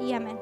y amén.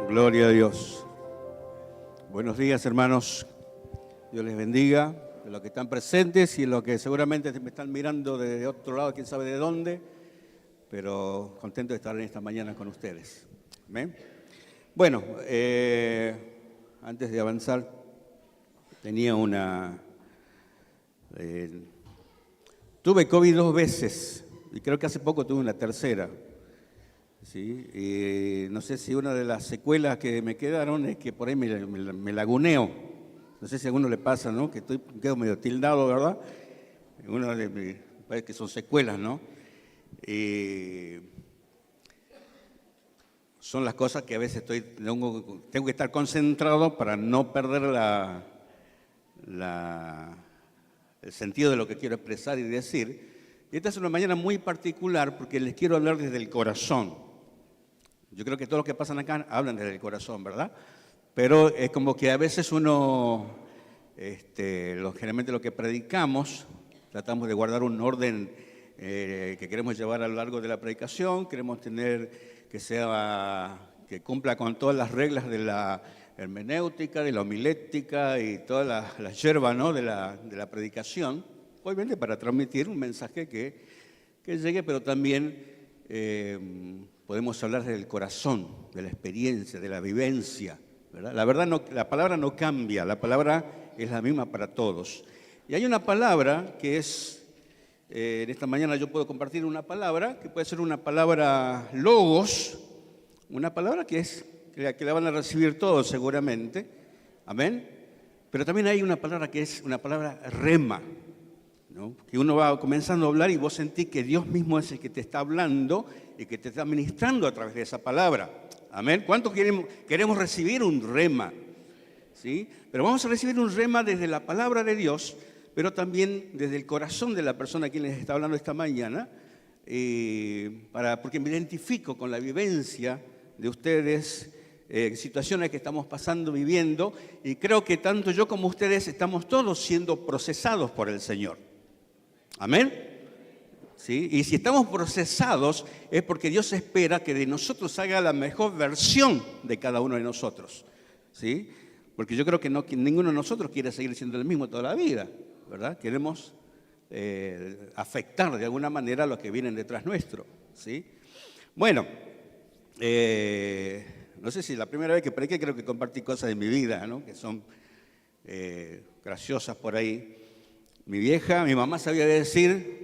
Gloria a Dios. Buenos días, hermanos. Dios les bendiga. De los que están presentes y de los que seguramente me están mirando de otro lado, quién sabe de dónde, pero contento de estar en esta mañana con ustedes. ¿Amén? Bueno, antes de avanzar, tenía tuve COVID 2 veces y creo que hace poco tuve una tercera. ¿Sí? Y no sé si una de las secuelas que me quedaron es que por ahí me laguneo. No sé si a alguno le pasa, ¿no? Que quedo medio tildado, ¿verdad? Me parece que son secuelas, ¿no? Son las cosas que a veces tengo que estar concentrado para no perder el sentido de lo que quiero expresar y decir. Y esta es una mañana muy particular porque les quiero hablar desde el corazón. Yo creo que todos los que pasan acá hablan desde el corazón, ¿verdad? Pero es como que a veces generalmente lo que predicamos, tratamos de guardar un orden que queremos llevar a lo largo de la predicación, queremos tener que cumpla con todas las reglas de la hermenéutica, de la homilética y toda la yerba, ¿no? de la predicación, obviamente para transmitir un mensaje que llegue, pero también podemos hablar del corazón, de la experiencia, de la vivencia, ¿verdad? La palabra no cambia, la palabra es la misma para todos. Y hay una palabra que es, en esta mañana yo puedo compartir una palabra, que puede ser una palabra logos, una palabra que la van a recibir todos seguramente, amén. Pero también hay una palabra que es una palabra rema, ¿no? Que uno va comenzando a hablar y vos sentís que Dios mismo es el que te está hablando y que te está ministrando a través de esa palabra. Amén. ¿Cuántos queremos recibir un rema? ¿Sí? Pero vamos a recibir un rema desde la palabra de Dios, pero también desde el corazón de la persona a quien les está hablando esta mañana, porque me identifico con la vivencia de ustedes, situaciones que estamos viviendo, y creo que tanto yo como ustedes estamos todos siendo procesados por el Señor. Amén. ¿Sí? Y si estamos procesados es porque Dios espera que de nosotros haga la mejor versión de cada uno de nosotros. ¿Sí? Porque yo creo que ninguno de nosotros quiere seguir siendo el mismo toda la vida, ¿verdad? Queremos afectar de alguna manera a los que vienen detrás nuestro. ¿Sí? Bueno, no sé si la primera vez que prediqué creo que compartí cosas de mi vida, ¿no? Que son graciosas por ahí. Mi mamá sabía decir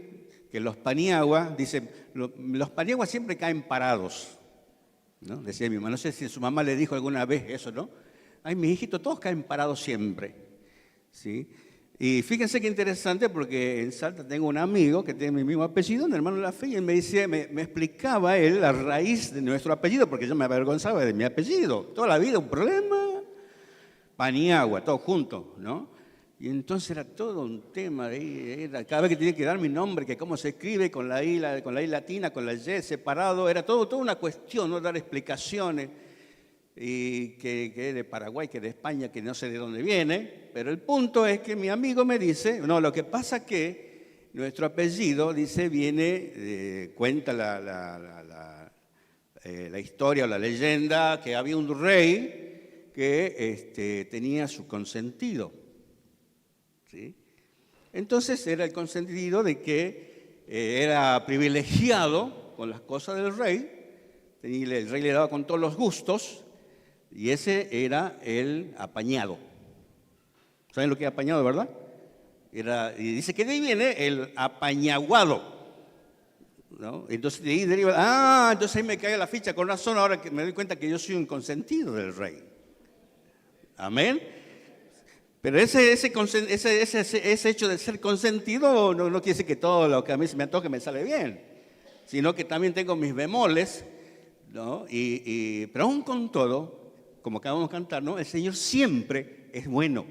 que los paniagua, dice, los paniagua siempre caen parados, ¿no? Decía mi mamá, no sé si su mamá le dijo alguna vez eso, ¿no? Ay, mis hijitos todos caen parados siempre, ¿sí? Y fíjense qué interesante, porque en Salta tengo un amigo que tiene mi mismo apellido, un hermano de la fe, y él me decía, me explicaba él la raíz de nuestro apellido, porque yo me avergonzaba de mi apellido. Toda la vida un problema, Paniagua, todo junto, ¿no? Y entonces era todo un tema de ahí, cada vez que tenía que dar mi nombre, que cómo se escribe, con la I latina, con la Y separado, era toda una cuestión, ¿no? Dar explicaciones, y que de Paraguay, que de España, que no sé de dónde viene, pero el punto es que mi amigo me dice, no, lo que pasa es que nuestro apellido, dice, viene, cuenta la historia o la leyenda, que había un rey que tenía su consentido, ¿sí? Entonces era el consentido de que era privilegiado con las cosas del rey, y el rey le daba con todos los gustos, y ese era el apañado. ¿Saben lo que es apañado, verdad? Y dice que de ahí viene el apañaguado, ¿no? Entonces de ahí deriva, entonces ahí me cae la ficha, con razón, ahora que me doy cuenta que yo soy un consentido del rey. Amén. Pero ese hecho de ser consentido no quiere decir que todo lo que a mí se me antoje me sale bien, sino que también tengo mis bemoles, ¿no? Pero aún con todo, como acabamos de cantar, ¿no? El Señor siempre es bueno.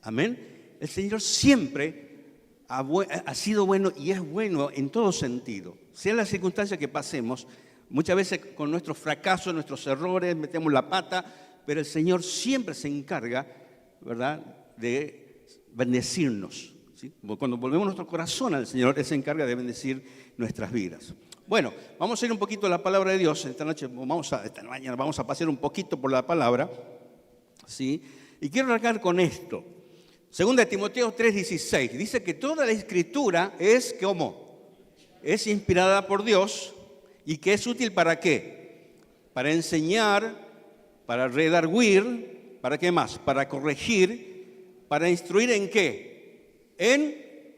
Amén. El Señor siempre ha sido bueno y es bueno en todo sentido. Sea la circunstancia que pasemos, muchas veces con nuestros fracasos, nuestros errores, metemos la pata, pero el Señor siempre se encarga, ¿verdad?, de bendecirnos, ¿sí? Cuando volvemos nuestro corazón al Señor, Él se encarga de bendecir nuestras vidas. Bueno, vamos a ir un poquito a la palabra de Dios. Esta mañana vamos a pasear un poquito por la palabra, ¿sí? Y quiero arrancar con esto. Segunda de Timoteo 3:16. Dice que toda la Escritura es, ¿cómo? Es inspirada por Dios y que es útil ¿para qué? Para enseñar, para redarguir, ¿para qué más? Para corregir, para instruir ¿en qué? En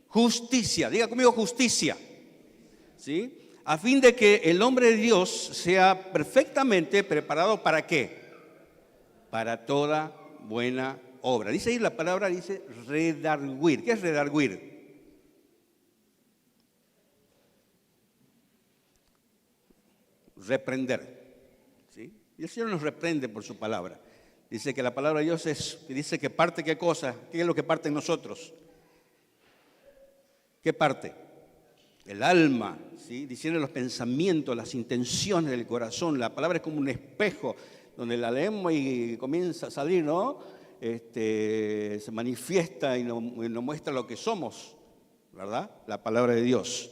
justicia. Diga conmigo justicia. ¿Sí? A fin de que el hombre de Dios sea perfectamente preparado ¿para qué? Para toda buena obra. Dice ahí la palabra, dice redarguir. ¿Qué es redarguir? Reprender. ¿Sí? Y el Señor nos reprende por su palabra. Dice que la palabra de Dios dice que parte ¿qué cosa? ¿Qué es lo que parte en nosotros? ¿Qué parte? El alma, ¿sí? Diciendo los pensamientos, las intenciones del corazón. La palabra es como un espejo donde la leemos y comienza a salir, ¿no? Se manifiesta y nos muestra lo que somos, ¿verdad? La palabra de Dios.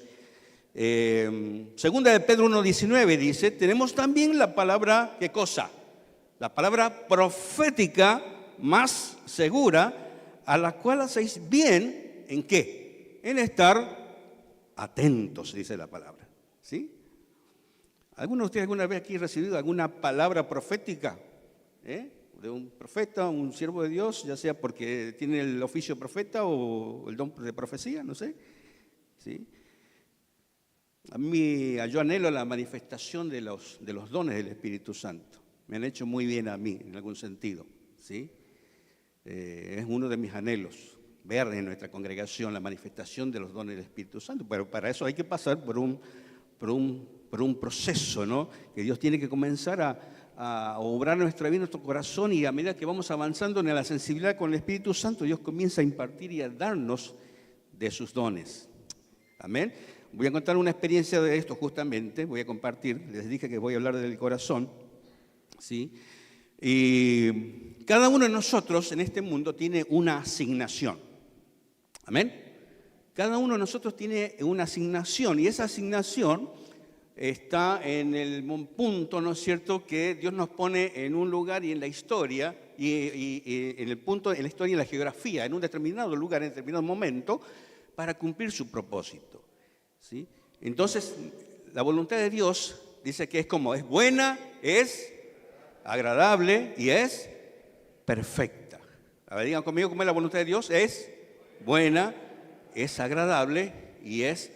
Segunda de Pedro 1:19 dice, tenemos también la palabra, ¿qué cosa? La palabra profética más segura, a la cual hacéis bien, ¿en qué? En estar atentos, dice la palabra, ¿sí? ¿Alguno de ustedes alguna vez aquí ha recibido alguna palabra profética? De un profeta, un siervo de Dios, ya sea porque tiene el oficio de profeta o el don de profecía, no sé, ¿sí? Yo anhelo la manifestación de los dones del Espíritu Santo. Me han hecho muy bien a mí, en algún sentido, ¿sí? Es uno de mis anhelos, ver en nuestra congregación la manifestación de los dones del Espíritu Santo, pero para eso hay que pasar por un proceso, ¿no? Que Dios tiene que comenzar a obrar nuestra vida, nuestro corazón, y a medida que vamos avanzando en la sensibilidad con el Espíritu Santo, Dios comienza a impartir y a darnos de sus dones. Amén. Voy a contar una experiencia de esto justamente, voy a compartir, les dije que voy a hablar del corazón, ¿sí? Y cada uno de nosotros en este mundo tiene una asignación. Amén. Cada uno de nosotros tiene una asignación y esa asignación está en el punto, ¿no es cierto?, que Dios nos pone en un lugar y en la historia y en el punto, en la historia y en la geografía, en un determinado lugar, en un determinado momento, para cumplir su propósito, ¿sí? Entonces, la voluntad de Dios dice que es como, es buena, es agradable y es perfecta. A ver, digan conmigo cómo es la voluntad de Dios, es buena, es agradable y es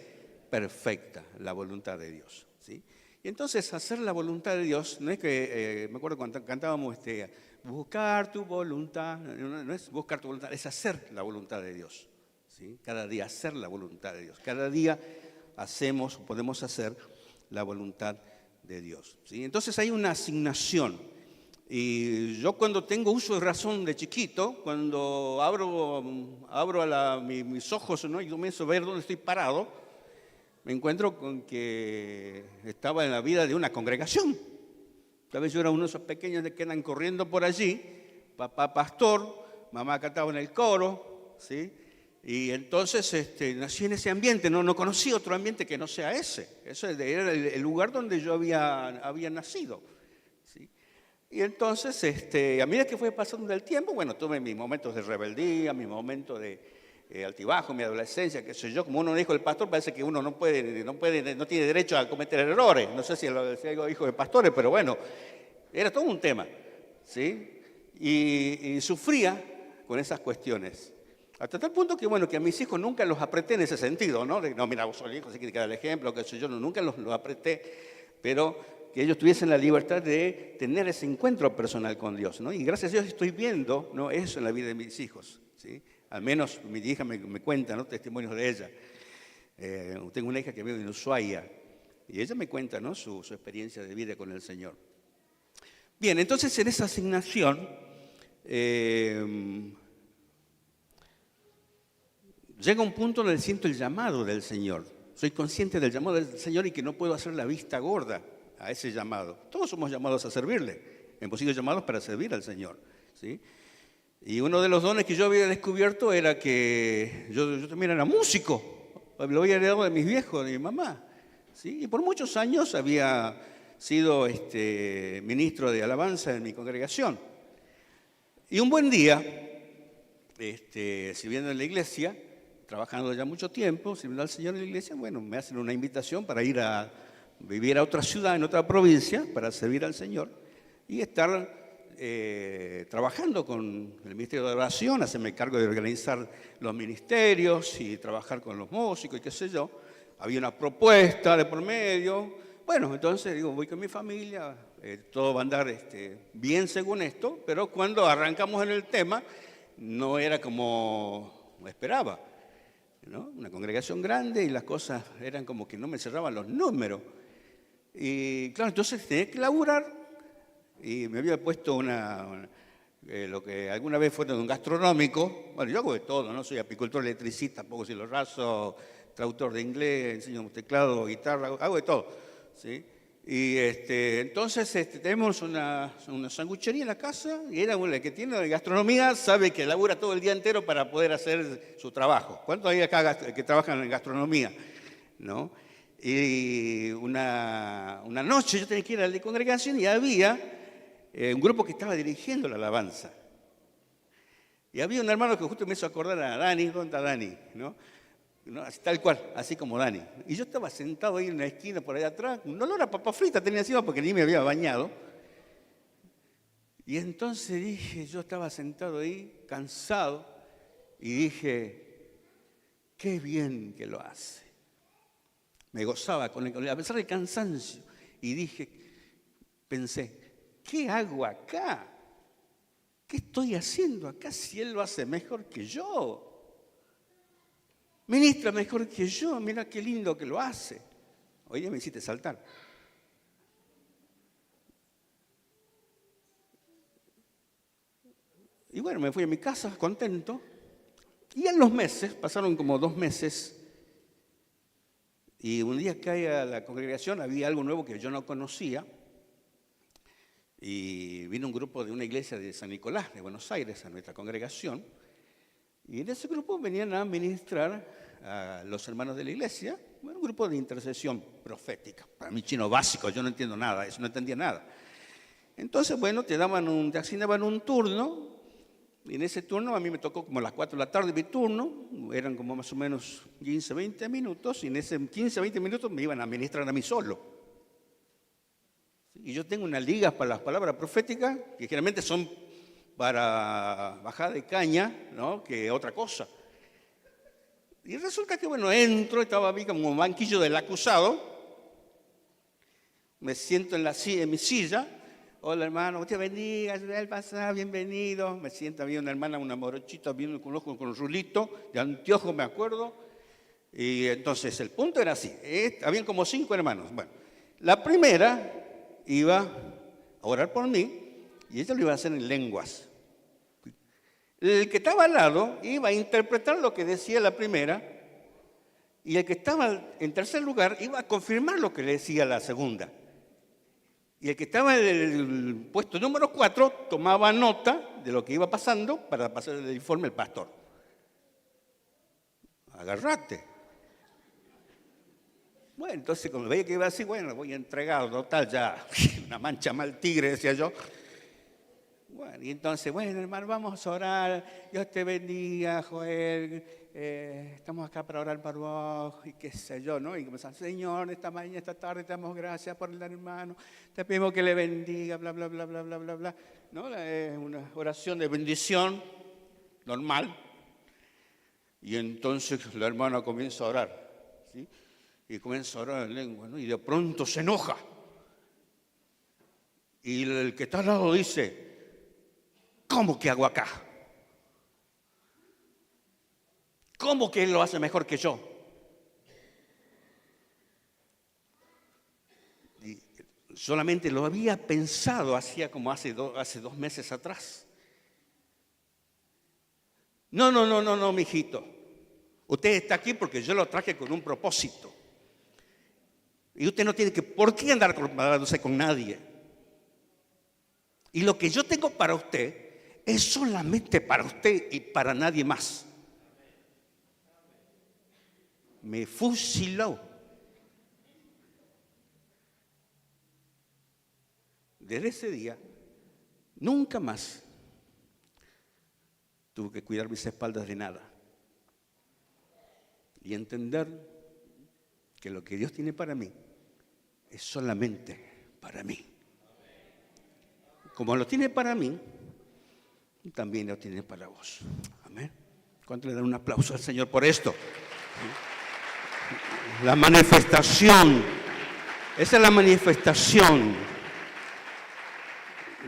perfecta la voluntad de Dios, ¿sí? Y entonces hacer la voluntad de Dios, no es que, me acuerdo cuando cantábamos, buscar tu voluntad, no es buscar tu voluntad, es hacer la voluntad de Dios. ¿Sí? Cada día hacer la voluntad de Dios. Cada día podemos hacer la voluntad de Dios. ¿Sí? Entonces hay una asignación. Y yo cuando tengo uso de razón de chiquito, cuando abro mis ojos, ¿no? Y comienzo a ver dónde estoy parado, me encuentro con que estaba en la vida de una congregación. Tal vez yo era uno de esos pequeños que andan corriendo por allí, papá pastor, mamá cantaba en el coro, ¿sí? Y entonces nací en ese ambiente, no conocí otro ambiente que no sea ese. Ese era el lugar donde yo había nacido, ¿sí? Y entonces, a medida que fue pasando el tiempo, bueno, tuve mis momentos de rebeldía, mis momentos de altibajo, mi adolescencia, qué sé yo. Como uno dijo el pastor, parece que uno no tiene derecho a cometer errores. No sé si algo hijo de pastores, pero bueno, era todo un tema, ¿sí? Y sufría con esas cuestiones. Hasta tal punto que, bueno, que a mis hijos nunca los apreté en ese sentido, ¿no? No, mira, vos sos el hijo, así que dar el ejemplo, qué sé yo, nunca los apreté, pero que ellos tuviesen la libertad de tener ese encuentro personal con Dios, ¿no? Y gracias a Dios estoy viendo, ¿no?, eso en la vida de mis hijos, ¿sí? Al menos mi hija me cuenta, ¿no?, testimonios de ella. Tengo una hija que vive en Ushuaia y ella me cuenta, ¿no?, su experiencia de vida con el Señor. Bien, entonces en esa asignación llega un punto donde siento el llamado del Señor. Soy consciente del llamado del Señor y que no puedo hacer la vista gorda a ese llamado. Todos somos llamados a servirle. Hemos sido llamados para servir al Señor, ¿sí? Y uno de los dones que yo había descubierto era que yo también era músico. Lo había heredado de mis viejos, de mi mamá, ¿sí? Y por muchos años había sido ministro de alabanza en mi congregación. Y un buen día, sirviendo en la iglesia, trabajando ya mucho tiempo, sirviendo al Señor en la iglesia, bueno, me hacen una invitación para ir a vivir a otra ciudad, en otra provincia, para servir al Señor y estar trabajando con el Ministerio de Oración, hacerme cargo de organizar los ministerios y trabajar con los músicos y qué sé yo. Había una propuesta de por medio. Bueno, entonces digo, voy con mi familia, todo va a andar bien según esto, pero cuando arrancamos en el tema, no era como esperaba, ¿no? Una congregación grande y las cosas eran como que no me cerraban los números. Y claro, entonces tenía que laburar y me había puesto lo que alguna vez fue un gastronómico. Bueno, yo hago de todo, no soy apicultor, electricista, tampoco soy los rasos, traductor de inglés, enseño teclado, guitarra, hago de todo, ¿sí? Y entonces tenemos una sanguchería en la casa y era la que tiene gastronomía, sabe que labura todo el día entero para poder hacer su trabajo. ¿Cuántos hay acá que trabajan en gastronomía? ¿No? Y una noche yo tenía que ir a la congregación y había un grupo que estaba dirigiendo la alabanza. Y había un hermano que justo me hizo acordar a Dani. ¿Dónde está Dani? ¿No? Tal cual, así como Dani. Y yo estaba sentado ahí en la esquina por allá atrás, un olor a papa frita tenía encima porque ni me había bañado. Y entonces dije, yo estaba sentado ahí, cansado, y dije, qué bien que lo hace. Me gozaba a pesar del cansancio. Y pensé, ¿qué hago acá? ¿Qué estoy haciendo acá si él lo hace mejor que yo? Ministra mejor que yo, mira qué lindo que lo hace. Hoy día me hiciste saltar. Y bueno, me fui a mi casa contento. Y en los meses, pasaron como 2 meses, y un día caí a la congregación, había algo nuevo que yo no conocía, y vino un grupo de una iglesia de San Nicolás, de Buenos Aires, a nuestra congregación, y en ese grupo venían a ministrar a los hermanos de la iglesia, un grupo de intercesión profética. Para mí chino básico, yo no entiendo nada, eso no entendía nada. Entonces, bueno, te asignaban un turno, y en ese turno a mí me tocó como a las 4 de la tarde mi turno, eran como más o menos 15, 20 minutos, y en ese 15, 20 minutos me iban a ministrar a mí solo. Y yo tengo unas ligas para las palabras proféticas, que generalmente son para bajar de caña, ¿no?, que otra cosa. Y resulta que, bueno, estaba ahí como un banquillo del acusado, me siento en mi silla. Hola hermano, Dios te bendiga, Israel, pasa, bienvenido. Me sienta, había una hermana, una morochita, viendo con ojo con un rulito, de anteojo me acuerdo. Y entonces el punto era así, habían como 5 hermanos. Bueno, la primera iba a orar por mí y ella lo iba a hacer en lenguas. El que estaba al lado iba a interpretar lo que decía la primera y el que estaba en tercer lugar iba a confirmar lo que le decía la segunda. Y el que estaba en el puesto número 4 tomaba nota de lo que iba pasando para pasar el informe al pastor. Agarrate. Bueno, entonces cuando veía que iba así, bueno, voy entregado, total, ya, una mancha mal tigre, decía yo. Bueno, y entonces, bueno, hermano, vamos a orar, Dios te bendiga, Joel, estamos acá para orar por vos, y qué sé yo, ¿no? Y comenzamos, Señor, esta mañana, esta tarde, te damos gracias por el hermano, te pedimos que le bendiga, bla, bla, bla, bla, bla, bla, bla. ¿No? Es una oración de bendición normal. Y entonces la hermana comienza a orar, ¿sí? Y comienza a orar en lengua, ¿no? Y de pronto se enoja. Y el que está al lado dice, ¿cómo que hago acá? ¿Cómo que él lo hace mejor que yo? Y solamente lo había pensado hacía como hace 2 meses atrás. No, mijito. Usted está aquí porque yo lo traje con un propósito. Y usted no tiene por qué andar comparándose con nadie. Y lo que yo tengo para usted es solamente para usted y para nadie más. Me fusiló. Desde ese día, nunca más tuve que cuidar mis espaldas de nada. Y entender que lo que Dios tiene para mí es solamente para mí. Como lo tiene para mí, también lo tiene para vos. Amén. ¿Cuánto le dan un aplauso al Señor por esto? La manifestación, esa es la manifestación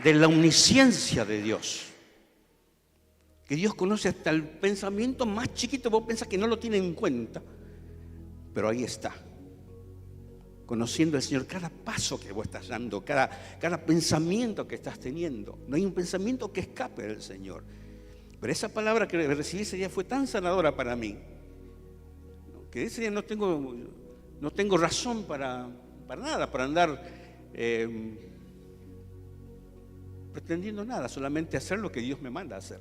de la omnisciencia de Dios. Que Dios conoce hasta el pensamiento más chiquito, vos pensás que no lo tiene en cuenta, pero ahí está. Conociendo al Señor cada paso que vos estás dando, cada pensamiento que estás teniendo. No hay un pensamiento que escape del Señor. Pero esa palabra que recibí ese día fue tan sanadora para mí, que ese día no tengo razón para nada, para andar pretendiendo nada, solamente hacer lo que Dios me manda a hacer.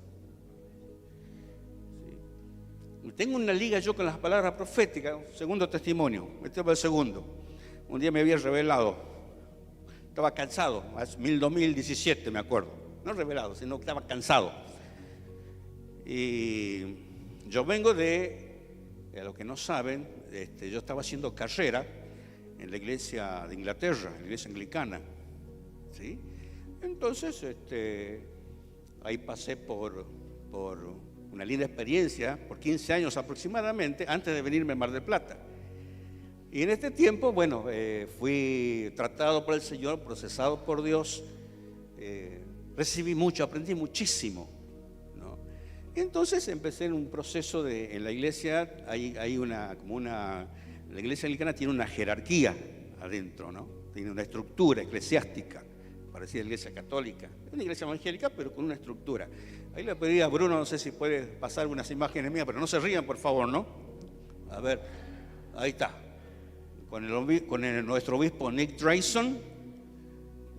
¿Sí? Tengo una liga yo con las palabras proféticas, segundo testimonio, este va el segundo. Un día me había revelado, estaba cansado, en 2017 me acuerdo, no revelado, sino que estaba cansado. Y yo vengo a los que no saben, yo estaba haciendo carrera en la iglesia de Inglaterra, la iglesia anglicana, ¿sí? Entonces, ahí pasé por una linda experiencia, por 15 años aproximadamente, antes de venirme a Mar del Plata. Y en este tiempo, bueno, fui tratado por el Señor, procesado por Dios, recibí mucho, aprendí muchísimo, ¿no? Y entonces empecé en un proceso en la iglesia, la iglesia anglicana tiene una jerarquía adentro, ¿no? Tiene una estructura eclesiástica, parecida a la iglesia católica, es una iglesia evangélica, pero con una estructura. Ahí le pedí a Bruno, no sé si puede pasar unas imágenes mías, pero no se rían, por favor, ¿no? A ver, ahí está. Con nuestro obispo Nick Drayson,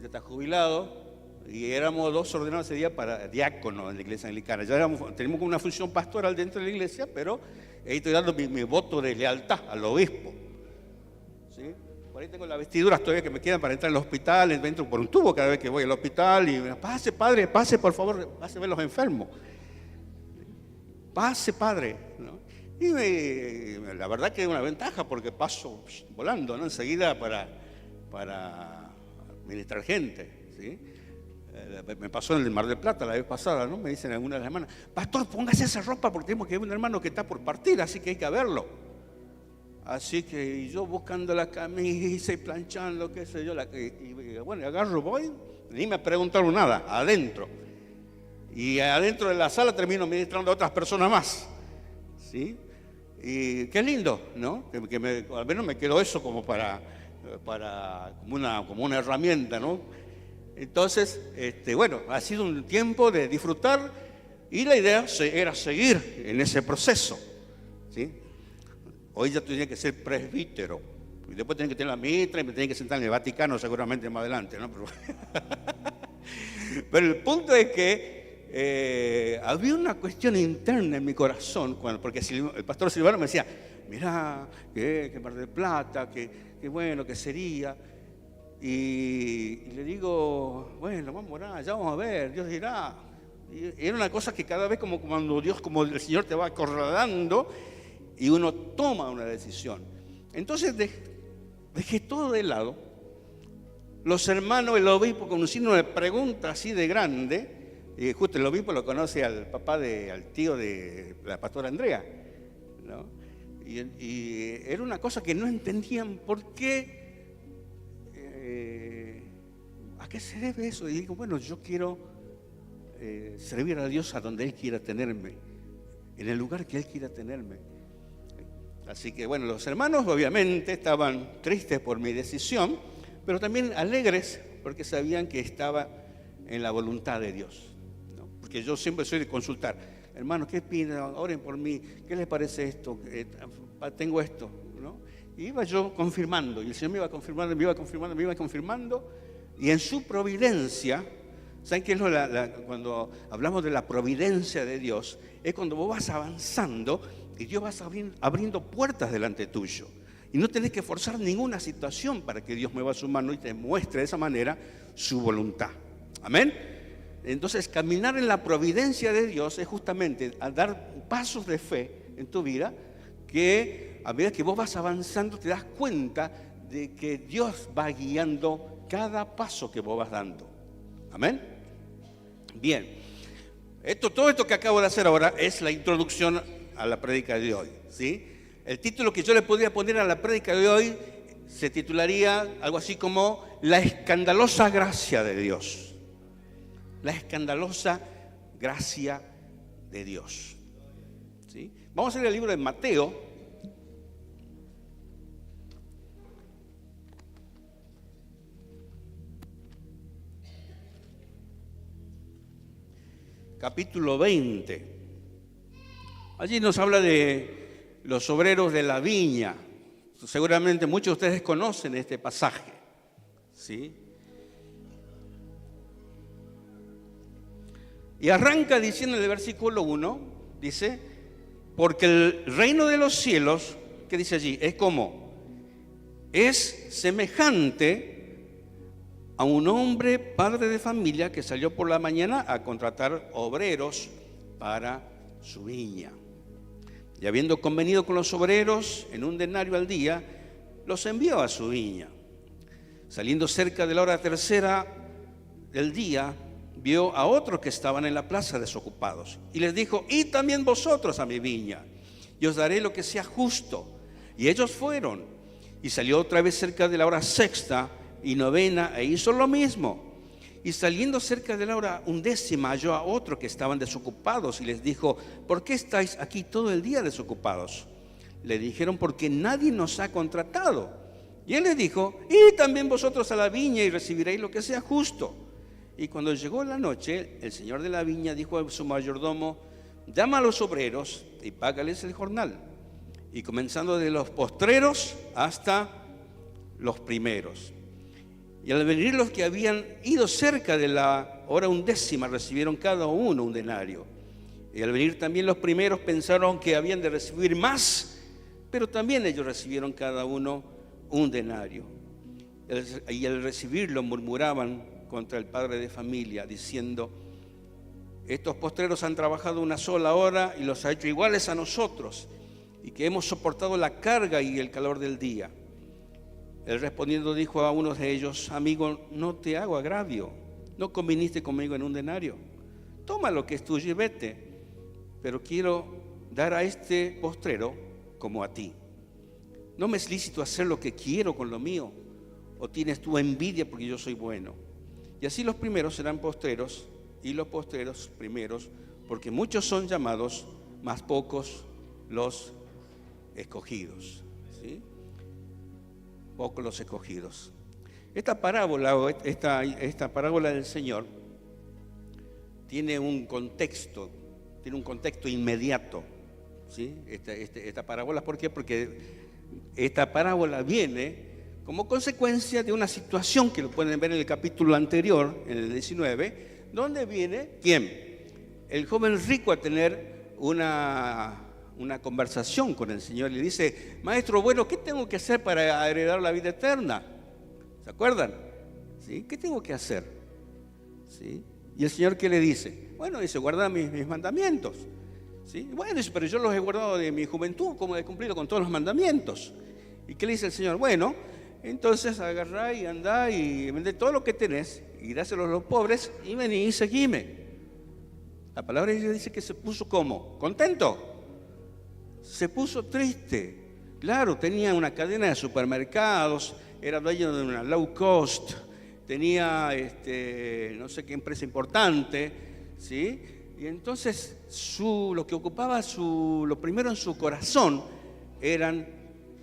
ya está jubilado, y éramos 2 ordenados ese día para diácono en la iglesia anglicana. Ya tenemos una función pastoral dentro de la iglesia, pero ahí estoy dando mi voto de lealtad al obispo. ¿Sí? Por ahí tengo las vestiduras todavía que me quedan para entrar al hospital, entro por un tubo cada vez que voy al hospital, y pase padre, pase por favor, pase a ver los enfermos. Pase padre, ¿no? Y la verdad que es una ventaja porque paso volando, ¿no? Enseguida para administrar gente, ¿sí? Me pasó en el Mar del Plata la vez pasada, ¿no? Me dicen algunas de las hermanas, pastor, póngase esa ropa porque tenemos que ver un hermano que está por partir, así que hay que verlo. Así que yo buscando la camisa y planchando, qué sé yo, y bueno, agarro, voy, ni me preguntaron nada, adentro. Y adentro de la sala termino ministrando a otras personas más, ¿sí? Y qué lindo, ¿no? Al menos me quedó eso como como una herramienta, ¿no? Entonces, bueno, ha sido un tiempo de disfrutar y la idea era seguir en ese proceso, ¿sí? Hoy ya tenía que ser presbítero y después tenía que tener la mitra y me tenía que sentar en el Vaticano seguramente más adelante, ¿no? Pero el punto es que había una cuestión interna en mi corazón, porque el pastor Silvano me decía, mirá, que Mar del Plata, que bueno, que sería. Y le digo, bueno, vamos a orar, ya vamos a ver, Dios dirá. Y era una cosa que cada vez como el Señor te va acorralando y uno toma una decisión. Entonces dejé todo de lado. Los hermanos, el obispo, con un signo de pregunta así de grande, y justo el obispo lo conoce al tío de la pastora Andrea, ¿no? Y era una cosa que no entendían por qué, a qué se debe eso. Y digo, bueno, yo quiero servir a Dios a donde Él quiera tenerme, en el lugar que Él quiera tenerme. Así que bueno, los hermanos obviamente estaban tristes por mi decisión, pero también alegres porque sabían que estaba en la voluntad de Dios, ¿no? Porque yo siempre soy de consultar, hermanos, ¿qué opinan? Oren por mí, ¿qué les parece esto? Tengo esto, ¿no? Y iba yo confirmando, y el Señor me iba confirmando, y en su providencia, ¿saben qué es cuando hablamos de la providencia de Dios? Es cuando vos vas avanzando y Dios va abriendo puertas delante tuyo. Y no tenés que forzar ninguna situación para que Dios mueva su mano y te muestre de esa manera su voluntad. Amén. Entonces, caminar en la providencia de Dios es justamente a dar pasos de fe en tu vida que a medida que vos vas avanzando te das cuenta de que Dios va guiando cada paso que vos vas dando. Amén. Bien. Todo esto que acabo de hacer ahora es la introducción a la prédica de hoy, ¿sí? El título que yo le podría poner a la prédica de hoy se titularía algo así como La escandalosa gracia de Dios. La escandalosa gracia de Dios, ¿sí? Vamos a leer el libro de Mateo, capítulo 20. Allí nos habla de los obreros de la viña. Seguramente muchos de ustedes conocen este pasaje, ¿sí? Y arranca diciendo en el versículo 1, dice, porque el reino de los cielos, ¿qué dice allí? Es semejante a un hombre padre de familia que salió por la mañana a contratar obreros para su viña. Y habiendo convenido con los obreros en un denario al día, los envió a su viña. Saliendo cerca de la hora tercera del día, vio a otros que estaban en la plaza desocupados y les dijo, id también vosotros a mi viña y os daré lo que sea justo. Y ellos fueron, y salió otra vez cerca de la hora sexta y novena e hizo lo mismo. Y saliendo cerca de la hora 11 halló a otros que estaban desocupados y les dijo, ¿por qué estáis aquí todo el día desocupados? Le dijeron, porque nadie nos ha contratado. Y él les dijo, id también vosotros a la viña y recibiréis lo que sea justo. Y cuando llegó la noche, el señor de la viña dijo a su mayordomo, llama a los obreros y págales el jornal. Y comenzando de los postreros hasta los primeros. Y al venir los que habían ido cerca de la hora 11 recibieron cada uno un denario. Y al venir también los primeros pensaron que habían de recibir más, pero también ellos recibieron cada uno un denario. Y al recibirlo murmuraban contra el padre de familia, diciendo, estos postreros han trabajado una sola hora y los ha hecho iguales a nosotros, y que hemos soportado la carga y el calor del día. Él respondiendo dijo a uno de ellos, amigo, no te hago agravio, no conviniste conmigo en un denario. Toma lo que es tuyo y vete, pero quiero dar a este postrero como a ti. ¿No me es lícito hacer lo que quiero con lo mío? ¿O tienes tú envidia porque yo soy bueno? Y así los primeros serán postreros y los postreros primeros, porque muchos son llamados, mas pocos los escogidos. ¿Sí? Pocos los escogidos. Esta parábola del Señor tiene un contexto inmediato. ¿Sí? Esta parábola, ¿por qué? Porque esta parábola viene como consecuencia de una situación que lo pueden ver en el capítulo anterior, en el 19, donde viene, ¿quién? El joven rico a tener una conversación con el Señor y le dice: maestro bueno, ¿qué tengo que hacer para heredar la vida eterna? ¿Se acuerdan? ¿Sí? ¿Qué tengo que hacer? ¿Sí? Y el Señor, ¿qué le dice? Bueno, dice: guarda mis mandamientos. ¿Sí? Bueno, dice: pero yo los he guardado de mi juventud, como he cumplido con todos los mandamientos. ¿Y qué le dice el Señor? Bueno, entonces agarrá y andá y vende todo lo que tenés y dáselo a los pobres y vení y seguime. La palabra de Dios dice que se puso ¿cómo? ¿Contento? Se puso triste. Claro, tenía una cadena de supermercados, era dueño de una low cost, tenía no sé qué empresa importante, ¿sí? Y entonces lo que ocupaba lo primero en su corazón eran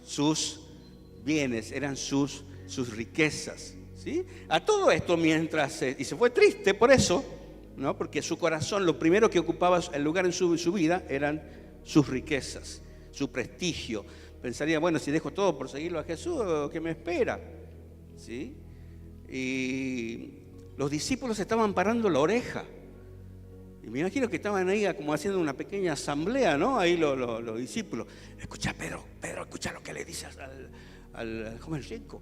sus bienes, eran sus riquezas, ¿sí? A todo esto y se fue triste por eso, ¿no? Porque su corazón, lo primero que ocupaba el lugar en su vida eran sus riquezas, su prestigio. Pensaría: bueno, si dejo todo por seguirlo a Jesús, ¿qué me espera? ¿Sí? Y los discípulos estaban parando la oreja. Y me imagino que estaban ahí como haciendo una pequeña asamblea, ¿no? Ahí los discípulos. Escucha, Pedro, escucha lo que le dices al joven rico.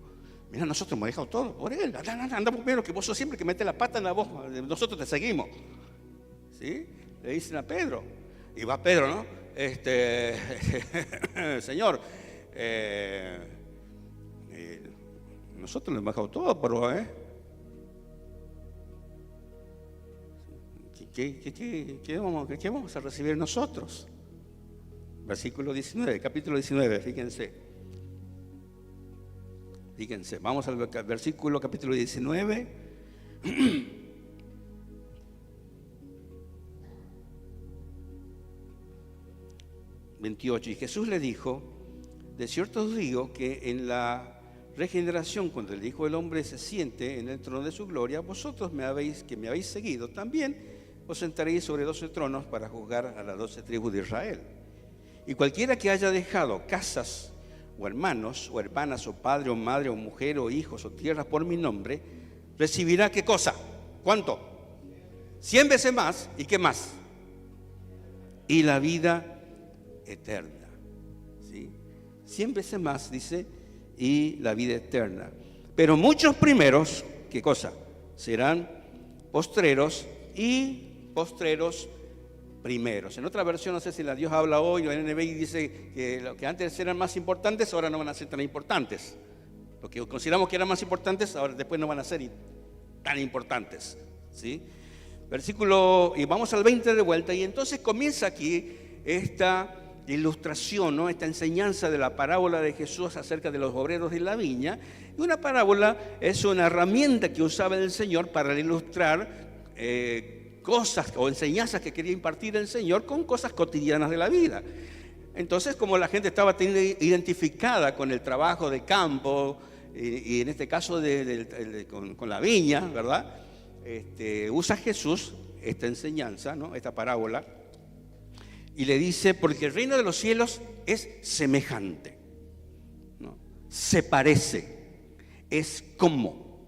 Mira, nosotros hemos dejado todo por él. Anda primero, que vos sos siempre que metes la pata en la voz. Nosotros te seguimos. ¿Sí? Le dicen a Pedro. Y va Pedro, ¿no? Señor, nosotros le hemos dejado todo, pero ¿qué vamos a recibir nosotros? Versículo 19, capítulo 19, fíjense. Vamos al versículo capítulo 19. 28. Y Jesús le dijo: de cierto os digo que en la regeneración, cuando el Hijo del Hombre se siente en el trono de su gloria, vosotros que me habéis seguido, también os sentaréis sobre 12 tronos para juzgar a las 12 tribus de Israel. Y cualquiera que haya dejado casas, o hermanos, o hermanas, o padre, o madre, o mujer, o hijos, o tierras por mi nombre, recibirá ¿qué cosa? ¿Cuánto? 100 veces más. ¿Y qué más? Y la vida eterna. ¿Sí? 100 veces más, dice, y la vida eterna. Pero muchos primeros, ¿qué cosa? Serán postreros y postreros primeros. En otra versión, no sé si la Dios habla hoy, o en NBI dice que lo que antes eran más importantes, ahora no van a ser tan importantes. Lo que consideramos que eran más importantes, ahora después no van a ser tan importantes. ¿Sí? Y vamos al 20 de vuelta, y entonces comienza aquí esta ilustración, ¿no? Esta enseñanza de la parábola de Jesús acerca de los obreros de la viña. Y una parábola es una herramienta que usaba el Señor para ilustrar cosas o enseñanzas que quería impartir el Señor con cosas cotidianas de la vida. Entonces, como la gente estaba identificada con el trabajo de campo, y en este caso con la viña, ¿verdad? Usa Jesús esta enseñanza, ¿no? Esta parábola, y le dice: porque el reino de los cielos es semejante, ¿no? Se parece, es como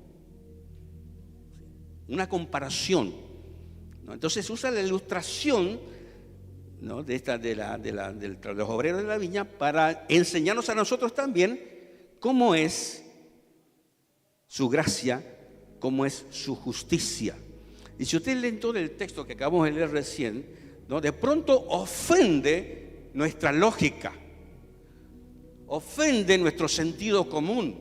una comparación, ¿no? Entonces usa la ilustración, ¿no? de los obreros de la viña para enseñarnos a nosotros también cómo es su gracia, cómo es su justicia. Y si usted lee todo el texto que acabamos de leer recién, ¿no? De pronto ofende nuestra lógica, ofende nuestro sentido común.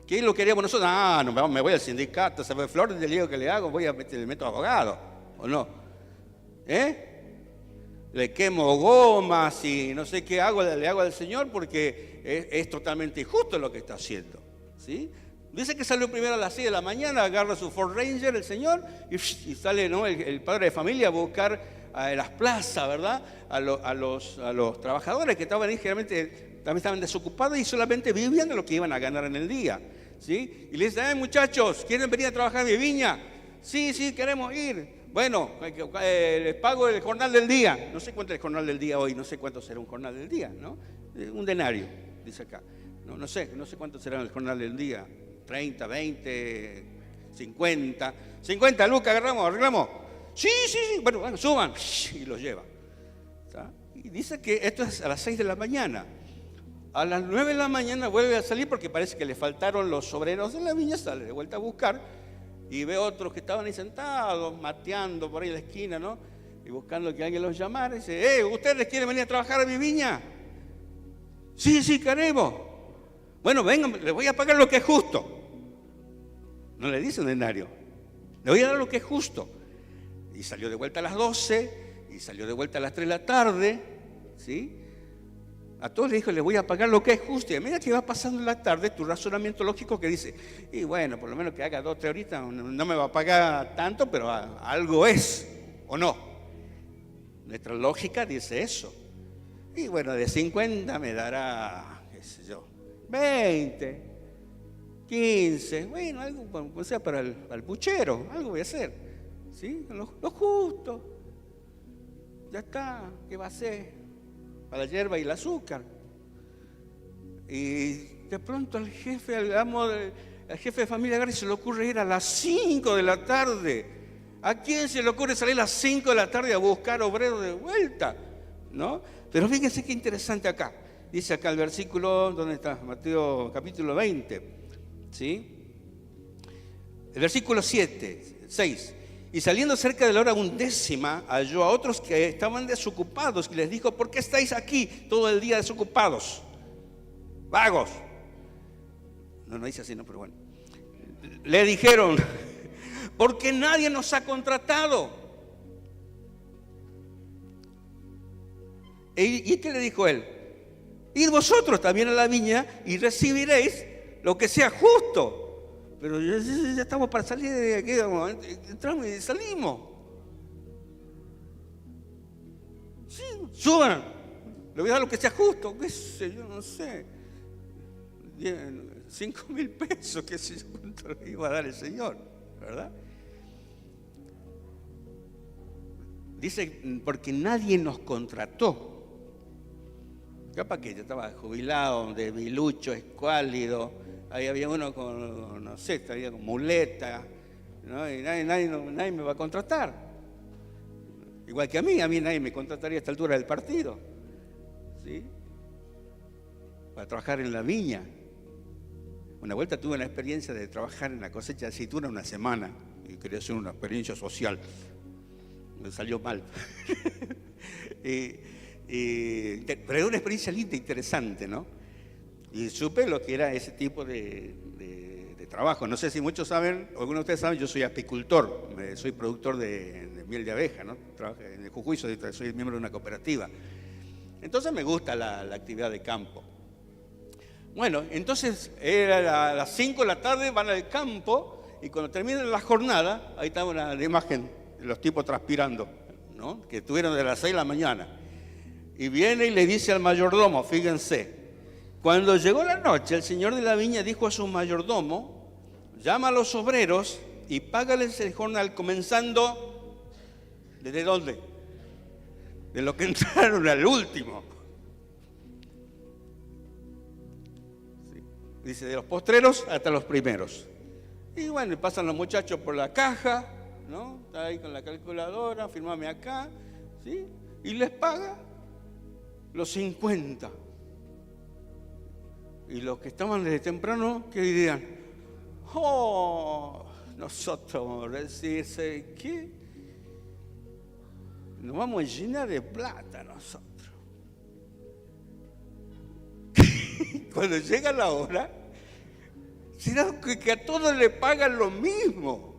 ¿Qué es lo que haríamos nosotros? No, me voy al sindicato, se ve flor del lío que le hago, le meto abogado, ¿o no? Le quemo gomas y no sé qué hago, le hago al Señor porque es totalmente injusto lo que está haciendo, ¿sí? Dice que salió primero a las 6 de la mañana, agarra su Ford Ranger el señor y sale, ¿no?, el padre de familia a buscar a las plazas, ¿verdad? A los trabajadores que estaban ahí, generalmente también estaban desocupados y solamente vivían de lo que iban a ganar en el día, ¿sí? Y le dice: muchachos, ¿quieren venir a trabajar en mi viña? Sí, queremos ir. Bueno, les pago el jornal del día. No sé cuánto es el jornal del día hoy, no sé cuánto será un jornal del día, ¿no? Un denario, dice acá. No sé cuánto será el jornal del día. 30, 20, 50. 50 lucas arreglamos. Sí. Bueno, suban. Y los llevan. ¿Está? Y dice que esto es a las 6 de la mañana. A las 9 de la mañana vuelve a salir porque parece que le faltaron los obreros de la viña, sale de vuelta a buscar y ve otros que estaban ahí sentados, mateando por ahí en la esquina, ¿no? Y buscando que alguien los llamara. Y dice: ¿ustedes quieren venir a trabajar a mi viña? Sí, queremos. Bueno, vengan, les voy a pagar lo que es justo. No le dice un denario. Le voy a dar lo que es justo. Y salió de vuelta a las 12, y salió de vuelta a las 3 de la tarde, ¿sí? A todos les dijo: les voy a pagar lo que es justo. Y a medida que va pasando la tarde, tu razonamiento lógico que dice: y bueno, por lo menos que haga 2 o 3 horitas, no me va a pagar tanto, pero algo es, ¿o no? Nuestra lógica dice eso. Y bueno, de 50 me dará, qué sé yo, 20, 15, bueno, algo, o sea, para el puchero, algo voy a hacer, ¿sí? Lo justo, ya está, ¿qué va a hacer? Para la hierba y el azúcar. Y de pronto al jefe de familia agarra y se le ocurre ir a las 5 de la tarde. ¿A quién se le ocurre salir a las 5 de la tarde a buscar obreros de vuelta? ¿No? Pero fíjense qué interesante acá. Dice acá el versículo, ¿dónde está? Mateo capítulo 20, ¿sí? El versículo 6. Y saliendo cerca de la hora 11, halló a otros que estaban desocupados y les dijo: ¿por qué estáis aquí todo el día desocupados? Vagos. No dice así, no, pero bueno. Le dijeron: porque nadie nos ha contratado. ¿Y qué le dijo él? Id vosotros también a la viña y recibiréis lo que sea justo. Pero ya estamos para salir de aquí, entramos y salimos. Sí, suban. Le voy a dar lo que sea justo, qué sé yo, no sé. 5,000 pesos, qué sé yo, cuánto le iba a dar el Señor, ¿verdad? Dice: porque nadie nos contrató. Capaz que ya estaba jubilado, debilucho, escuálido. Ahí había uno con, no sé, estaría con muleta, ¿no? Y nadie me va a contratar. Igual que a mí nadie me contrataría a esta altura del partido, ¿sí? Para trabajar en la viña. Una vuelta tuve una experiencia de trabajar en la cosecha de aceituna una semana y quería hacer una experiencia social. Me salió mal. Pero era una experiencia linda, interesante, ¿no? Y supe lo que era ese tipo de trabajo. No sé si muchos saben, o algunos de ustedes saben, yo soy apicultor, soy productor de miel de abeja, ¿no? Trabajo en el Jujuy, soy miembro de una cooperativa. Entonces me gusta la actividad de campo. Bueno, entonces era a las 5 de la tarde, van al campo y cuando termina la jornada, ahí está una imagen de los tipos transpirando, ¿no? Que estuvieron de las 6 de la mañana. Y viene y le dice al mayordomo, fíjense, cuando llegó la noche, el señor de la viña dijo a su mayordomo: llama a los obreros y págales el jornal, comenzando, ¿desde dónde? De lo que entraron al último. Sí. Dice, de los postreros hasta los primeros. Y bueno, pasan los muchachos por la caja, ¿no? Está ahí con la calculadora, firmame acá, ¿sí? Y les paga los 50. Y los que estaban desde temprano, ¿qué dirían? Nosotros vamos a decir, ¿qué? Nos vamos a llenar de plata nosotros. Cuando llega la hora, será que a todos le pagan lo mismo.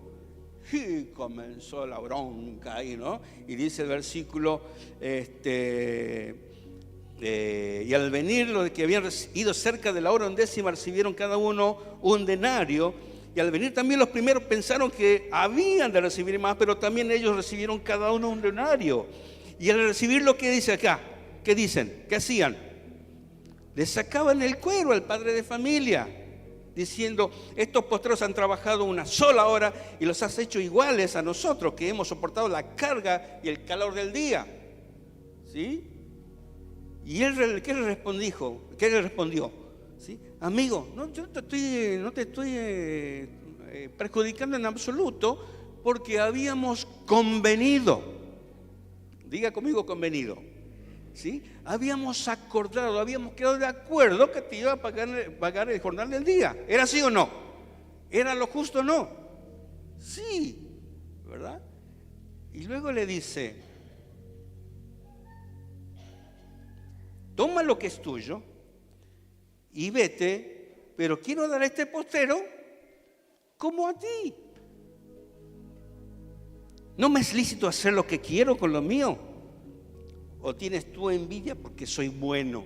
Y comenzó la bronca ahí, ¿no? Y dice el versículo, Y al venir los que habían ido cerca de la hora 11 recibieron cada uno un denario. Y al venir también los primeros pensaron que habían de recibir más, pero también ellos recibieron cada uno un denario. Y al recibir lo que dice acá, ¿qué dicen? ¿Qué hacían? Le sacaban el cuero al padre de familia, diciendo: estos postreros han trabajado una sola hora y los has hecho iguales a nosotros, que hemos soportado la carga y el calor del día. ¿Sí? Y él, ¿qué le respondió? ¿Qué le respondió? ¿Sí? Amigo, yo no te estoy perjudicando en absoluto, porque habíamos convenido. Diga conmigo, convenido. ¿Sí? Habíamos acordado, habíamos quedado de acuerdo que te iba a pagar el jornal del día. ¿Era así o no? ¿Era lo justo o no? Sí, ¿verdad? Y luego le dice: toma lo que es tuyo y vete, pero quiero dar a este postrero como a ti. ¿No me es lícito hacer lo que quiero con lo mío? ¿O tienes tú envidia porque soy bueno?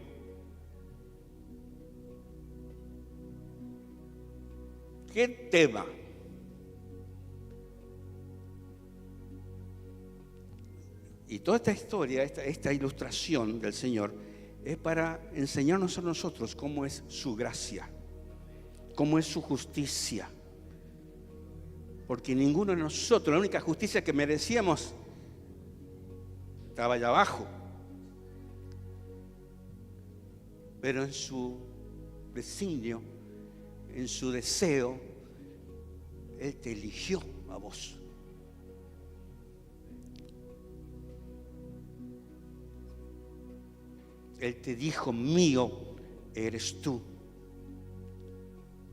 ¿Qué tema? Y toda esta historia, esta ilustración del Señor, es para enseñarnos a nosotros cómo es su gracia, cómo es su justicia. Porque ninguno de nosotros, la única justicia que merecíamos, estaba allá abajo. Pero en su designio, en su deseo, Él te eligió a vos. Él te dijo: mío eres tú.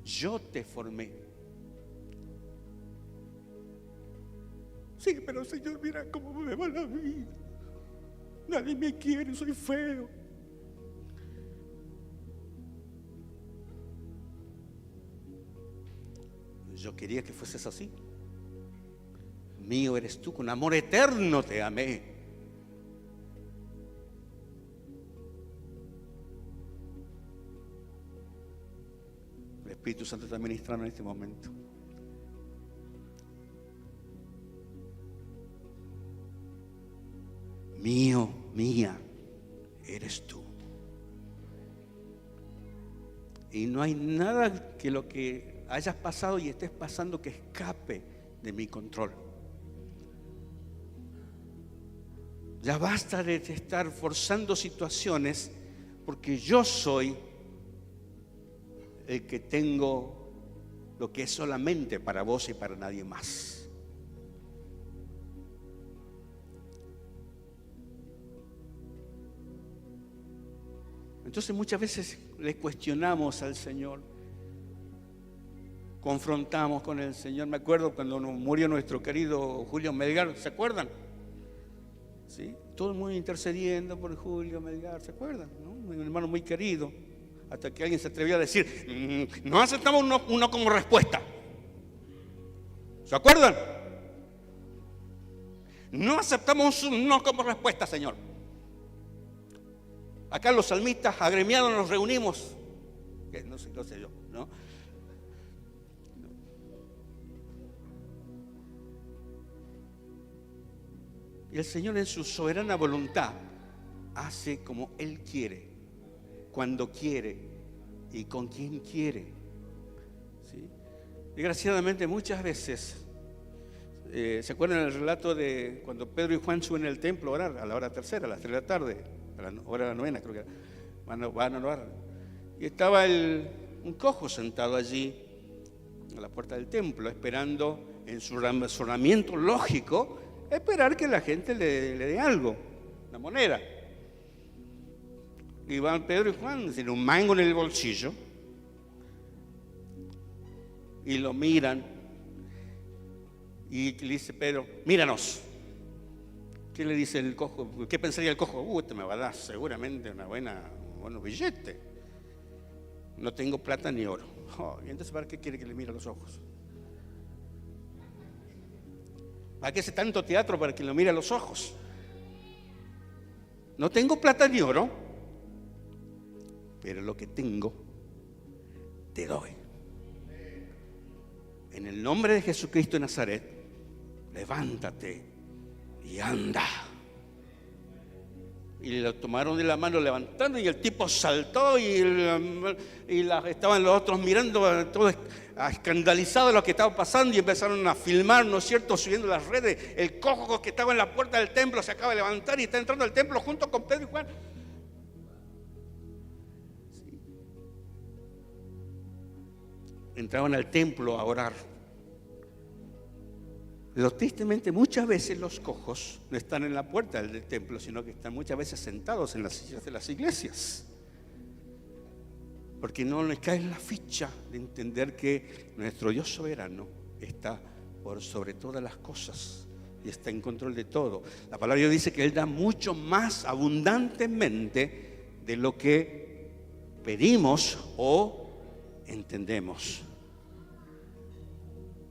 Yo te formé. Sí, pero Señor, mira cómo me va la vida. Nadie me quiere, soy feo. Yo quería que fueses así. Mío eres tú, con amor eterno te amé. El Espíritu Santo está ministrando en este momento. Mío, mía, eres tú. Y no hay nada que lo que hayas pasado y estés pasando que escape de mi control. Ya basta de estar forzando situaciones, porque yo soy el que tengo lo que es solamente para vos y para nadie más. Entonces muchas veces le cuestionamos al Señor, confrontamos con el Señor. Me acuerdo cuando murió nuestro querido Julio Melgar, ¿se acuerdan? ¿Sí? Todo el mundo intercediendo por Julio Melgar, ¿se acuerdan? ¿No? Un hermano muy querido, hasta que alguien se atrevió a decir: no aceptamos uno como respuesta. ¿Se acuerdan? No aceptamos uno como respuesta, Señor. Acá los salmistas agremiados nos reunimos, que no sé yo, ¿no? Y el Señor, en su soberana voluntad, hace como Él quiere, cuando quiere y con quien quiere. ¿Sí? Desgraciadamente muchas veces, ¿se acuerdan el relato de cuando Pedro y Juan suben al templo a orar a la hora tercera, a las 3 de la tarde, a la hora de la novena, creo que era, van a orar? Y estaba un cojo sentado allí a la puerta del templo, esperando, en su razonamiento lógico, esperar que la gente le dé algo, una moneda. Y van Pedro y Juan, tienen un mango en el bolsillo, y lo miran, y le dice Pedro: míranos. ¿Qué le dice el cojo? ¿Qué pensaría el cojo? Este me va a dar seguramente un buen billete. No tengo plata ni oro. ¿Y entonces para qué quiere que le mire a los ojos? ¿Para qué hace tanto teatro para que lo mire a los ojos? No tengo plata ni oro, pero lo que tengo te doy. En el nombre de Jesucristo de Nazaret, levántate y anda. Y lo tomaron de la mano levantando, y el tipo saltó, estaban los otros mirando, todos escandalizados de lo que estaba pasando, y empezaron a filmar, ¿no es cierto?, subiendo las redes. El cojo que estaba en la puerta del templo se acaba de levantar y está entrando al templo junto con Pedro y Juan. Sí. Entraban al templo a orar. Pero tristemente muchas veces los cojos no están en la puerta del templo, sino que están muchas veces sentados en las sillas de las iglesias. Porque no les cae la ficha de entender que nuestro Dios soberano está por sobre todas las cosas y está en control de todo. La palabra de Dios dice que Él da mucho más abundantemente de lo que pedimos o entendemos.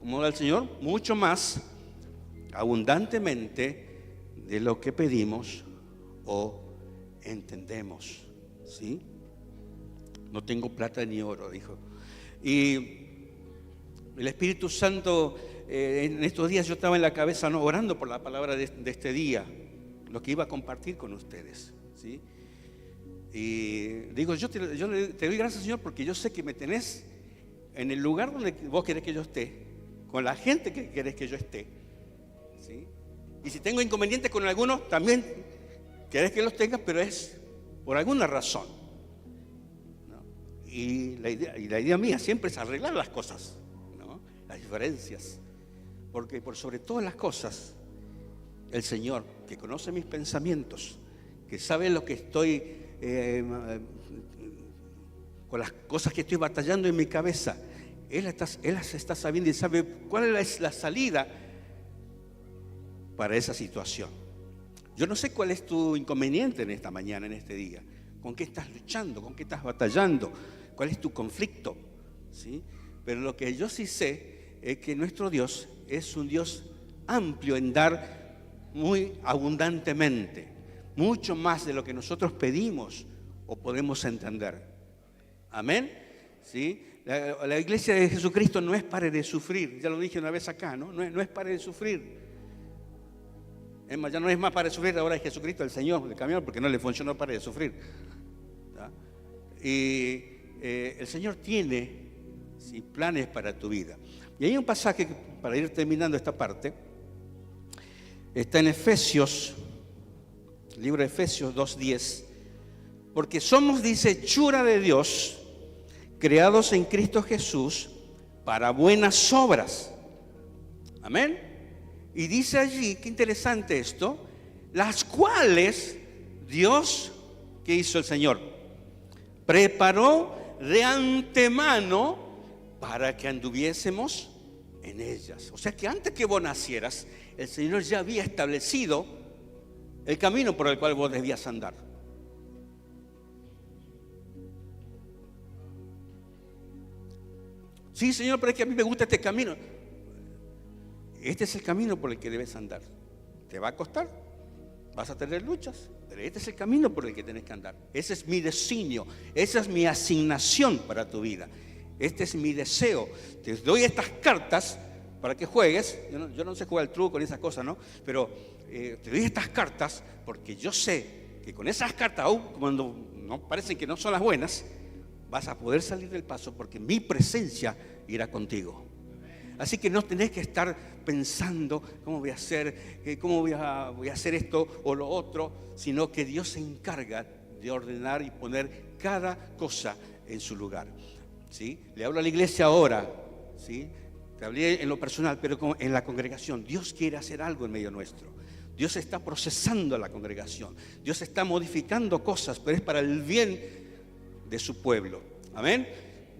¿Cómo da el Señor? Mucho más abundantemente de lo que pedimos o entendemos. ¿Sí? No tengo plata ni oro, dijo. Y el Espíritu Santo, en estos días yo estaba en la cabeza, ¿no?, orando por la palabra de este día, lo que iba a compartir con ustedes. ¿Sí? Y digo, yo te doy gracias, Señor, porque yo sé que me tenés en el lugar donde vos querés que yo esté, con la gente que querés que yo esté. ¿Sí? Y si tengo inconvenientes con algunos, también querés que los tengas, pero es por alguna razón, ¿no? Y la idea mía siempre es arreglar las cosas, ¿no?, las diferencias, porque por sobre todas las cosas, el Señor, que conoce mis pensamientos, que sabe lo que estoy con las cosas que estoy batallando en mi cabeza, Él las está sabiendo y sabe cuál es la salida para esa situación. Yo no sé cuál es tu inconveniente en esta mañana, en este día. ¿Con qué estás luchando? ¿Con qué estás batallando? ¿Cuál es tu conflicto? ¿Sí? Pero lo que yo sí sé es que nuestro Dios es un Dios amplio en dar muy abundantemente, mucho más de lo que nosotros pedimos o podemos entender. Amén. ¿Sí? La iglesia de Jesucristo no es para de sufrir. Ya lo dije una vez acá, ¿no? No es para de sufrir. Es más, ya no es más para de sufrir, ahora es Jesucristo el Señor del camión, porque no le funcionó para de sufrir. ¿Sí? Y el Señor tiene, ¿sí?, planes para tu vida. Y hay un pasaje, para ir terminando esta parte, está en Efesios, libro de Efesios 2:10, porque somos, dice, hechura de Dios, creados en Cristo Jesús para buenas obras. Amén. Y dice allí, qué interesante esto, las cuales Dios, ¿qué hizo el Señor? Preparó de antemano para que anduviésemos en ellas. O sea que antes que vos nacieras, el Señor ya había establecido el camino por el cual vos debías andar. Sí, Señor, pero es que a mí me gusta este camino. Este es el camino por el que debes andar. ¿Te va a costar? Vas a tener luchas, pero este es el camino por el que tienes que andar. Ese es mi designio, esa es mi asignación para tu vida. Este es mi deseo. Te doy estas cartas para que juegues. Yo no sé jugar al truco ni esas cosas, ¿no? Pero te doy estas cartas porque yo sé que con esas cartas, aun cuando no parecen que no son las buenas, vas a poder salir del paso porque mi presencia irá contigo. Así que no tenés que estar pensando cómo voy a hacer, cómo voy a hacer esto o lo otro, sino que Dios se encarga de ordenar y poner cada cosa en su lugar. ¿Sí? Le hablo a la iglesia ahora, ¿sí? Te hablé en lo personal, pero en la congregación. Dios quiere hacer algo en medio nuestro. Dios está procesando a la congregación. Dios está modificando cosas, pero es para el bien de su pueblo. Amén.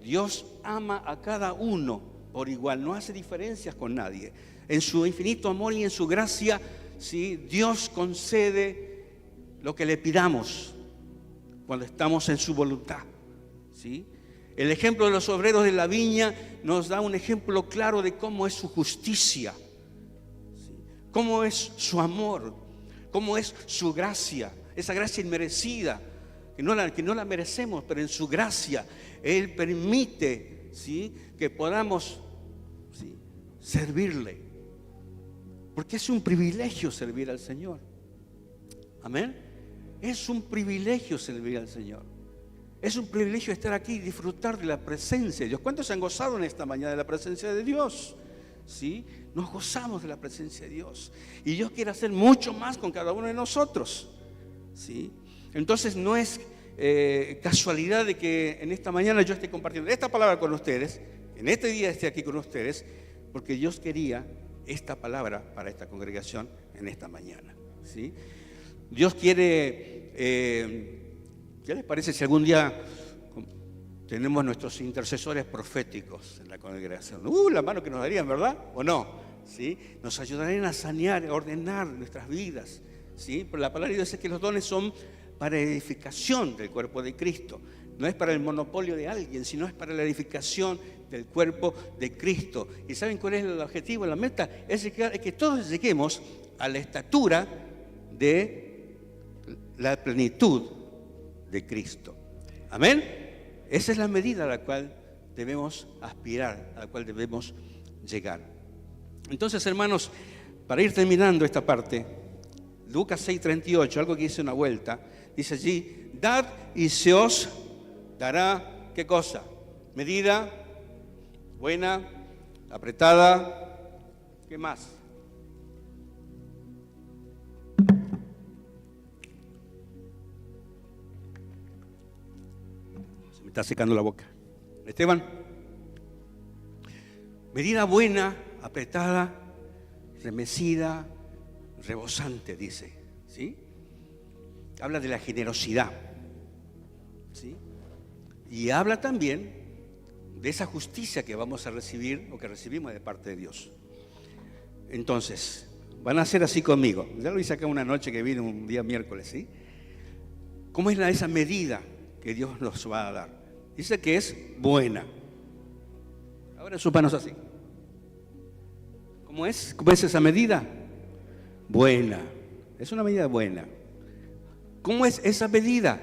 Dios ama a cada uno por igual, no hace diferencias con nadie. En su infinito amor y en su gracia, ¿sí?, Dios concede lo que le pidamos cuando estamos en su voluntad. ¿Sí? El ejemplo de los obreros de la viña nos da un ejemplo claro de cómo es su justicia, ¿sí?, cómo es su amor, cómo es su gracia, esa gracia inmerecida que no la merecemos, pero en su gracia Él permite, ¿sí?, que podamos, ¿sí?, servirle. Porque es un privilegio servir al Señor. Amén. Es un privilegio servir al Señor. Es un privilegio estar aquí y disfrutar de la presencia de Dios. ¿Cuántos se han gozado en esta mañana de la presencia de Dios? ¿Sí? Nos gozamos de la presencia de Dios. Y Dios quiere hacer mucho más con cada uno de nosotros. ¿Sí? Entonces no es casualidad de que en esta mañana yo esté compartiendo esta palabra con ustedes, en este día esté aquí con ustedes, porque Dios quería esta palabra para esta congregación en esta mañana. ¿Sí? Dios quiere, ¿qué les parece si algún día tenemos nuestros intercesores proféticos en la congregación? La mano que nos darían, ¿verdad? ¿O no? ¿Sí? Nos ayudarían a sanear, a ordenar nuestras vidas. ¿Sí? Pero la palabra de Dios dice que los dones son para edificación del cuerpo de Cristo. No es para el monopolio de alguien, sino es para la edificación del cuerpo de Cristo. ¿Y saben cuál es el objetivo, la meta? Es que todos lleguemos a la estatura de la plenitud de Cristo. Amén. Esa es la medida a la cual debemos aspirar, a la cual debemos llegar. Entonces, hermanos, para ir terminando esta parte, Lucas 6:38, algo que hice una vuelta, dice allí: dad y se os dará, ¿qué cosa? Medida buena, apretada, ¿qué más? Se me está secando la boca. Esteban. Medida buena, apretada, remecida, rebosante, dice. ¿Sí? Habla de la generosidad. ¿Sí? Y habla también de esa justicia que vamos a recibir o que recibimos de parte de Dios. Entonces, van a hacer así conmigo. Ya lo hice acá una noche que vine un día miércoles, ¿sí? ¿Cómo es esa medida que Dios nos va a dar? Dice que es buena. Ahora sus manos así. ¿Cómo es? ¿Cómo es esa medida? Buena. Es una medida buena. ¿Cómo es esa medida?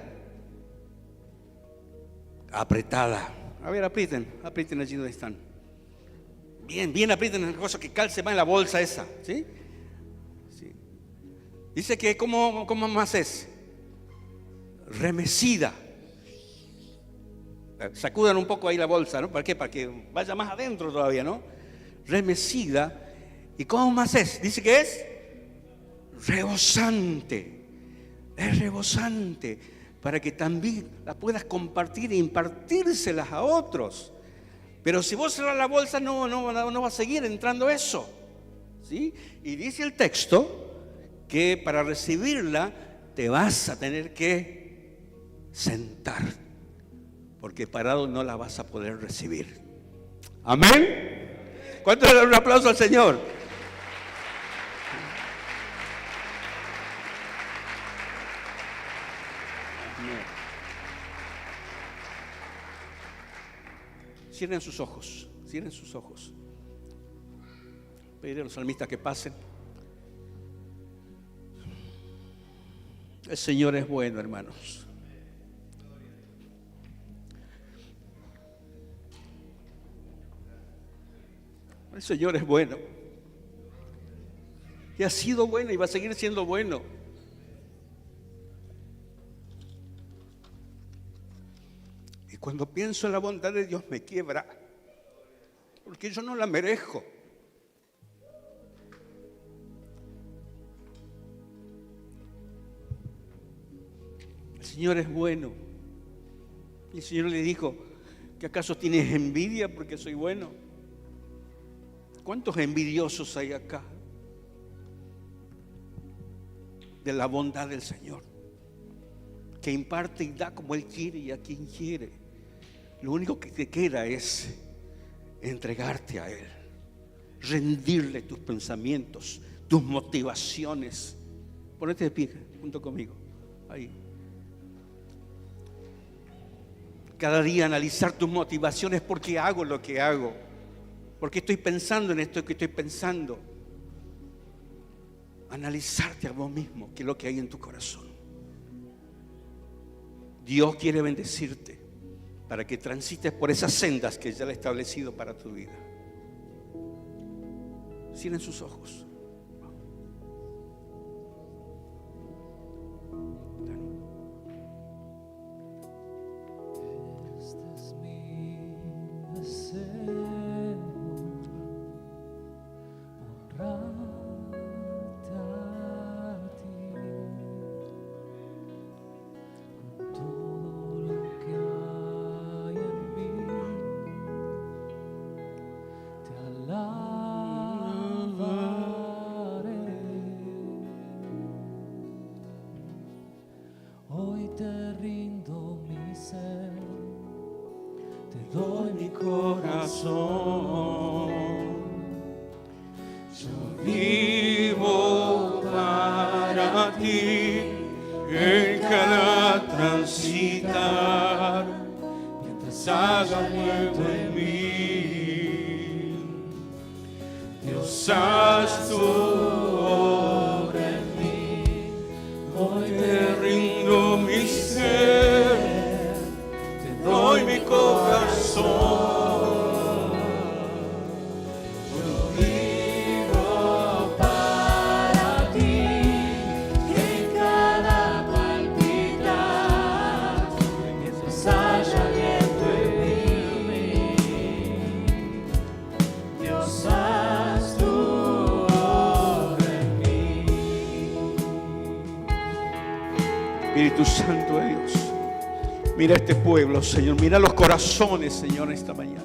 Apretada. A ver, aprieten allí donde están. Bien aprieten la cosa que calce más en la bolsa esa. ¿Sí? Sí. Dice que ¿cómo más es? Remecida. Sacudan un poco ahí la bolsa, ¿no? ¿Para qué? Para que vaya más adentro todavía, ¿no? Remecida. ¿Y cómo más es? Dice que es rebosante. Es rebosante, para que también la puedas compartir e impartírselas a otros. Pero si vos cerrás la bolsa, no va a seguir entrando eso. ¿Sí? Y dice el texto que para recibirla te vas a tener que sentar, porque parado no la vas a poder recibir. Amén. ¿Cuánto le dan un aplauso al Señor? Cierren sus ojos, cierren sus ojos. Pediré a los salmistas que pasen. El Señor es bueno, hermanos. El Señor es bueno. Y ha sido bueno y va a seguir siendo bueno. Y cuando pienso en la bondad de Dios me quiebra, porque yo no la merezco. El Señor es bueno. Y el Señor le dijo: ¿que acaso tienes envidia porque soy bueno? ¿Cuántos envidiosos hay acá de la bondad del Señor, que imparte y da como Él quiere y a quien quiere? Lo único que te queda es entregarte a Él, rendirle tus pensamientos, tus motivaciones. Ponete de pie junto conmigo, ahí. Cada día analizar tus motivaciones. ¿Por qué hago lo que hago? ¿Por qué estoy pensando en esto que estoy pensando? Analizarte a vos mismo, qué es lo que hay en tu corazón. Dios quiere bendecirte para que transites por esas sendas que ya le ha establecido para tu vida. Cierren sus ojos. Este es mi deseo, honrarte a ti con todo lo que hay en mí. Te alabaré. Hoy te rindo mi ser, te doy mi corazón. Yo vivo para ti en cada transitar, mientras haga nuevo en mí. Dios, haz tu obra en mí. Hoy te rindo mi ser, te doy mi corazón. Espíritu Santo de Dios, mira este pueblo, Señor, mira los corazones, Señor, esta mañana.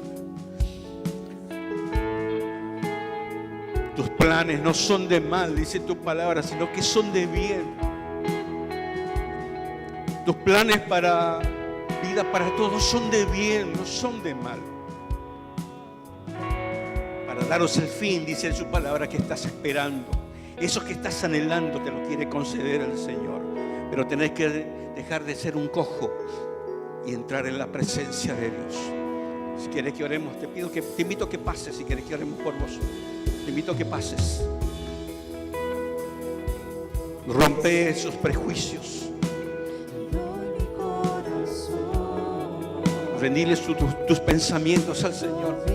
Tus planes no son de mal, dice tu palabra, sino que son de bien. Tus planes para vida, para todos, son de bien, no son de mal. Para daros el fin, dice en su palabra, que estás esperando. Eso que estás anhelando te lo quiere conceder el Señor. Pero tenés que dejar de ser un cojo y entrar en la presencia de Dios. Si quieres que oremos, te invito a que pases. Si quieres que oremos por vos, te invito a que pases. Rompe esos prejuicios. Rendiles tus pensamientos al Señor.